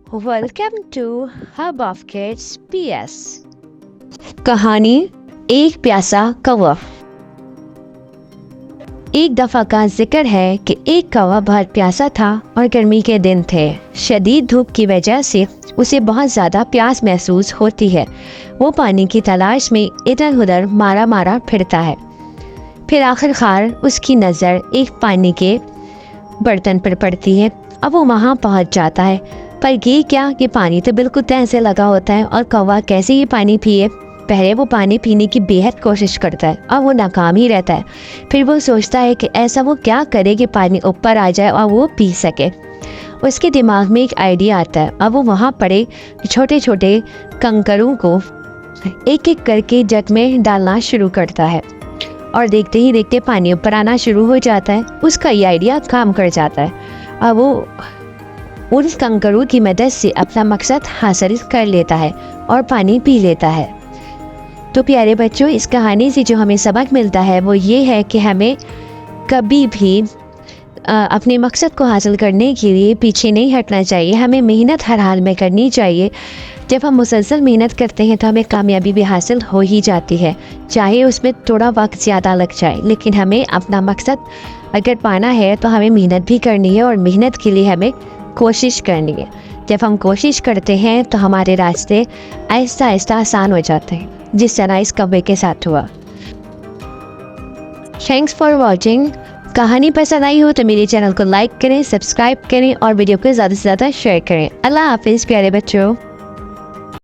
Welcome to hub of kids PS। कहानी एक प्यासा कौवा। एक दफा का जिक्र है कि एक कौवा बहुत प्यासा था और गर्मी के दिन थे। शदीद धूप की वजह से उसे बहुत ज़्यादा प्यास महसूस होती है। वो पानी की तलाश में इधर उधर मारा मारा फिरता है। फिर आखिरकार उसकी नज़र एक पानी के बर्तन पर पड़ती है। अब वो वहाँ पहुँच जाता है, पर ये क्या कि पानी तो बिल्कुल तय से लगा होता है और कौवा कैसे ये पानी पिए। पहले वो पानी पीने की बेहद कोशिश करता है और वो नाकाम ही रहता है। फिर वो सोचता है कि ऐसा वो क्या करे कि पानी ऊपर आ जाए और वो पी सके। उसके दिमाग में एक आइडिया आता है। अब वो वहाँ पड़े छोटे छोटे कंकरों को एक एक करके जग में डालना शुरू करता है और देखते ही देखते पानी ऊपर आना शुरू हो जाता है। उसका ये आइडिया काम कर जाता है। अब वो उन कंकरों की मदद से अपना मकसद हासिल कर लेता है और पानी पी लेता है। तो प्यारे बच्चों, इस कहानी से जो हमें सबक मिलता है वो ये है कि हमें कभी भी अपने मकसद को हासिल करने के लिए पीछे नहीं हटना चाहिए। हमें मेहनत हर हाल में करनी चाहिए। जब हम मुसलसल मेहनत करते हैं तो हमें कामयाबी भी हासिल हो ही जाती है, चाहे उसमें थोड़ा वक्त ज़्यादा लग जाए। लेकिन हमें अपना मकसद अगर पाना है तो हमें मेहनत भी करनी है और मेहनत के लिए हमें कोशिश करनी है। जब हम कोशिश करते हैं तो हमारे रास्ते आहिस्ता आहिस्ता आसान हो जाते हैं, जिस तरह इस कौवे के साथ हुआ। Thanks for watching. कहानी पसंद आई हो तो मेरे चैनल को लाइक करें, सब्सक्राइब करें और वीडियो को ज़्यादा से ज़्यादा शेयर करें। अल्लाह हाफिज़ प्यारे बच्चों।